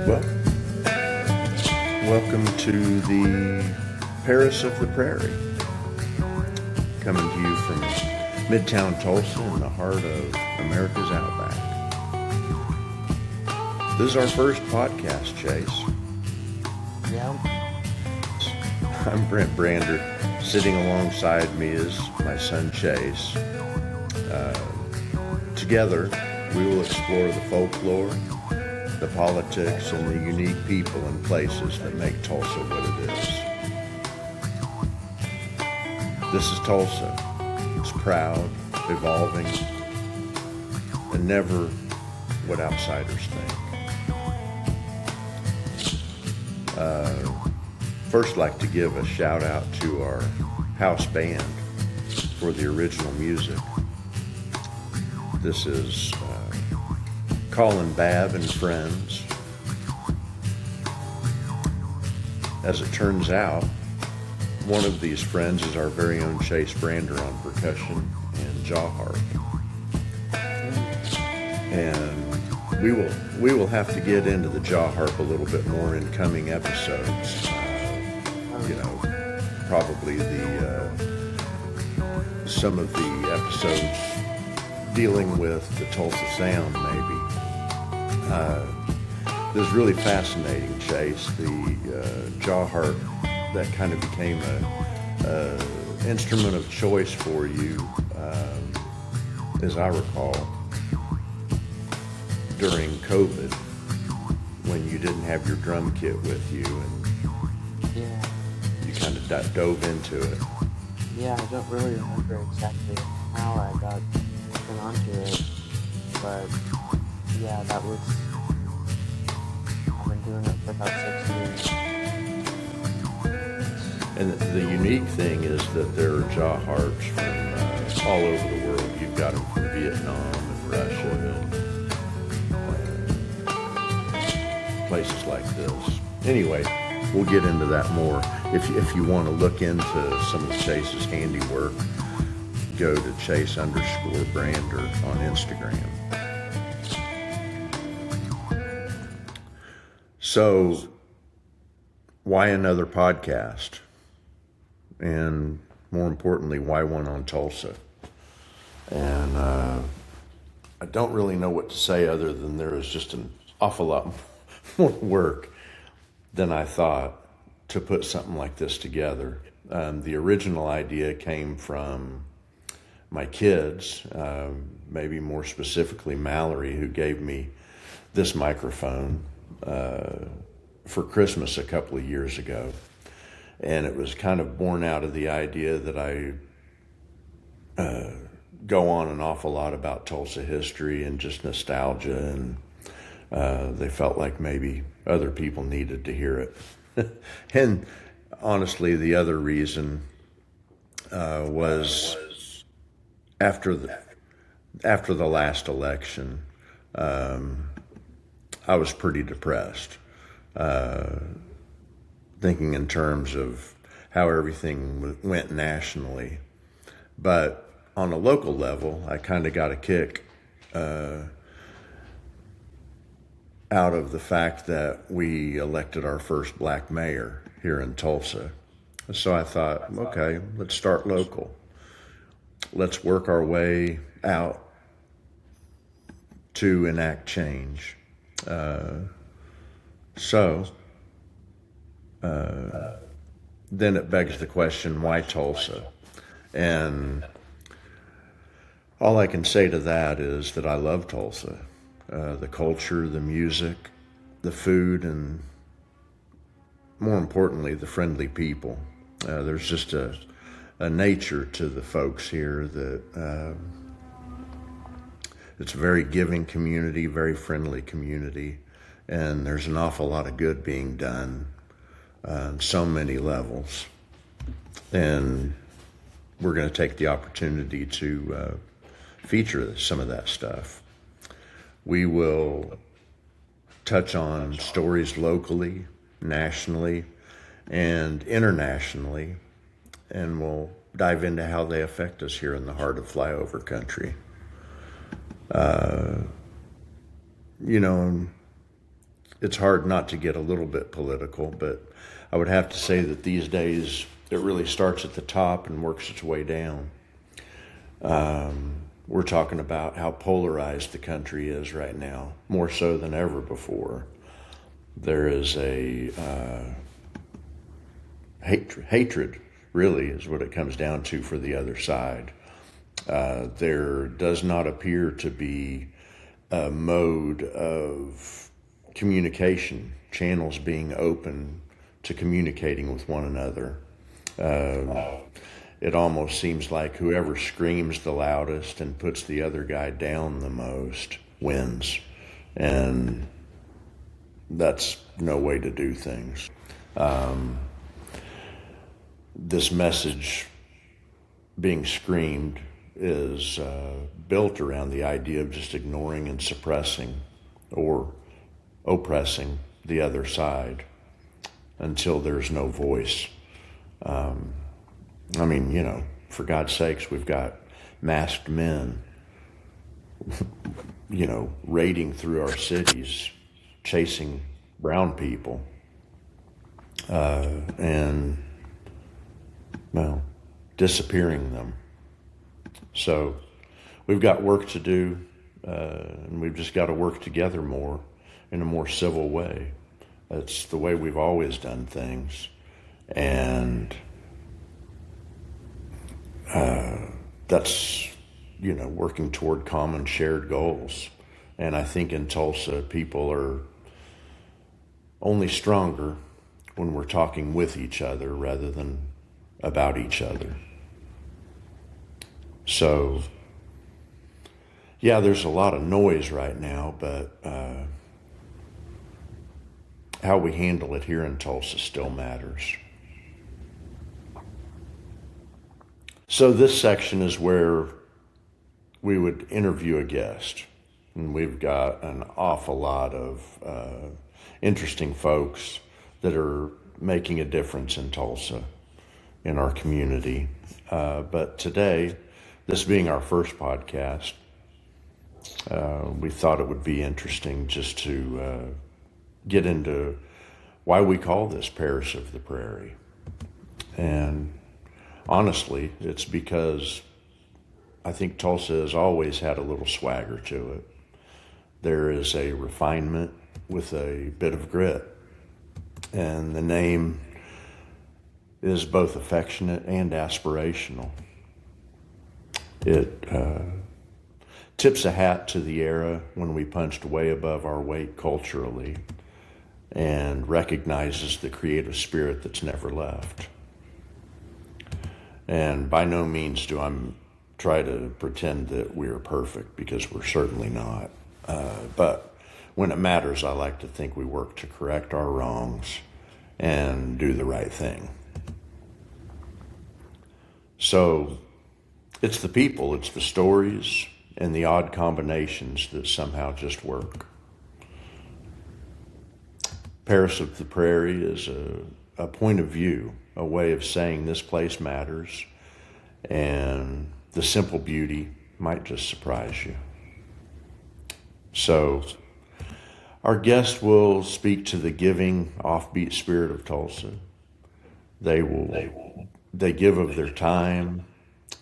Well, welcome to the Paris of the Prairie, coming to you from Midtown Tulsa in the heart of America's Outback. This is our first podcast, Chase. Yeah. I'm Brent Brander. Sitting alongside me is my son, Chase. Together, we will explore the folklore, the politics, and the unique people and places that make Tulsa what it is. This is Tulsa. It's proud, evolving, and never what outsiders think. First, like to give a shout out to our house band for the original music. This is Colin Babb and Friends. As it turns out, one of these friends is our very own Chase Brander on percussion and jaw harp. And we will have to get into the jaw harp a little bit more in coming episodes. Probably some of the episodes dealing with the Tulsa sound, maybe. This is really fascinating, Chase. The jaw harp, that kind of became a instrument of choice for you, as I recall, during COVID, when you didn't have your drum kit with you, and Yeah. you kind of dove into it. Yeah, I don't really remember exactly how I got onto it, but yeah, I've been doing it for about 6 years. And the unique thing is that there are jaw harps from all over the world. You've got them from Vietnam and Russia and places like this. Anyway, we'll get into that more. If you want to look into some of Chase's handiwork, go to Chase_Brander on Instagram. So, why another podcast? And more importantly, why one on Tulsa? And I don't really know what to say other than there is just an awful lot more work than I thought to put something like this together. The original idea came from my kids, maybe more specifically Mallory, who gave me this microphone for Christmas a couple of years ago. And it was kind of born out of the idea that I go on an awful lot about Tulsa history and just nostalgia, and they felt like maybe other people needed to hear it. And honestly, the other reason was after the last election, I was pretty depressed, thinking in terms of how everything went nationally. But on a local level, I kind of got a kick out of the fact that we elected our first black mayor here in Tulsa. So I thought, okay, let's start local. Let's work our way out to enact change. Then it begs the question, why Tulsa? And all I can say to that is that I love Tulsa. The culture, the music, the food, and more importantly, the friendly people. There's just a nature to the folks here that it's a very giving community, very friendly community, and there's an awful lot of good being done on so many levels. And we're going to take the opportunity to feature some of that stuff. We will touch on stories locally, nationally, and internationally, and we'll dive into how they affect us here in the heart of flyover country. it's hard not to get a little bit political, but I would have to say that these days it really starts at the top and works its way down. We're talking about how polarized the country is right now, more so than ever before. There is a hatred, really, is what it comes down to for the other side. There does not appear to be a mode of communication, channels being open to communicating with one another. It almost seems like whoever screams the loudest and puts the other guy down the most wins. And that's no way to do things. This message being screamed is built around the idea of just ignoring and suppressing or oppressing the other side until there's no voice. I mean, you know, for God's sakes, we've got masked men, you know, raiding through our cities, chasing brown people, and, well, disappearing them. So we've got work to do, and we've just got to work together more in a more civil way. That's the way we've always done things. And that's, you know, working toward common shared goals. And I think in Tulsa, people are only stronger when we're talking with each other rather than about each other. So, yeah, there's a lot of noise right now, but how we handle it here in Tulsa still matters. So this section is where we would interview a guest. And we've got an awful lot of interesting folks that are making a difference in Tulsa, in our community. But today, this being our first podcast, we thought it would be interesting just to get into why we call this Parish of the Prairie. And honestly, it's because I think Tulsa has always had a little swagger to it. There is a refinement with a bit of grit. And the name is both affectionate and aspirational. It tips a hat to the era when we punched way above our weight culturally and recognizes the creative spirit that's never left. And by no means do I try to pretend that we're perfect, because we're certainly not. But when it matters, I like to think we work to correct our wrongs and do the right thing. So it's the people, it's the stories, and the odd combinations that somehow just work. Parish of the Prairie is a point of view, a way of saying this place matters, and the simple beauty might just surprise you. So our guest will speak to the giving, offbeat spirit of Tulsa. They give of their time,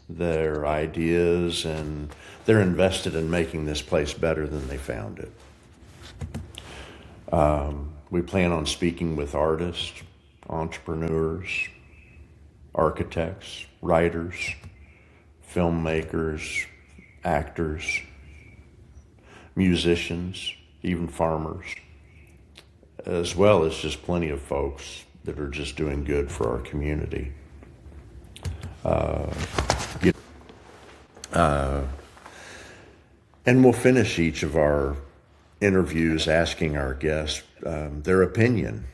their ideas, and they're invested in making this place better than they found it. We plan on speaking with artists, entrepreneurs, architects, writers, filmmakers, actors, musicians, even farmers, as well as just plenty of folks that are just doing good for our community. And we'll finish each of our interviews asking our guests their opinion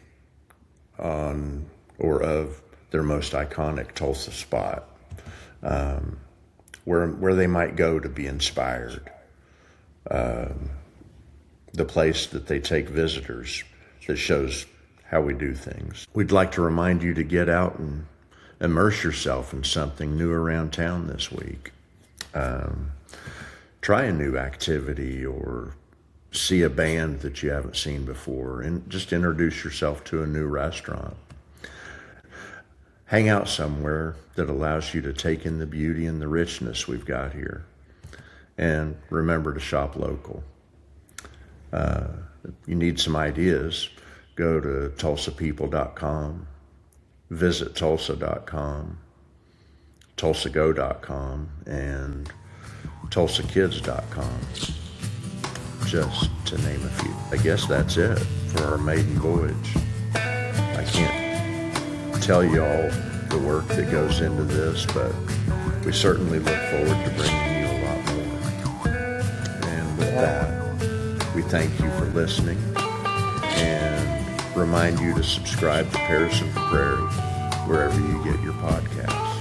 on or of their most iconic Tulsa spot, where they might go to be inspired, the place that they take visitors that shows how we do things. We'd like to remind you to get out and immerse yourself in something new around town this week. Try a new activity or see a band that you haven't seen before, and just introduce yourself to a new restaurant. Hang out somewhere that allows you to take in the beauty and the richness we've got here. And remember to shop local. If you need some ideas, go to tulsapeople.com, visit tulsa.com, tulsago.com, and tulsakids.com, just to name a few. I guess that's it for our maiden voyage. I can't tell you all the work that goes into this, but we certainly look forward to bringing you a lot more. And with that, we thank you for listening and remind you to subscribe to Prairie, wherever you get your podcasts.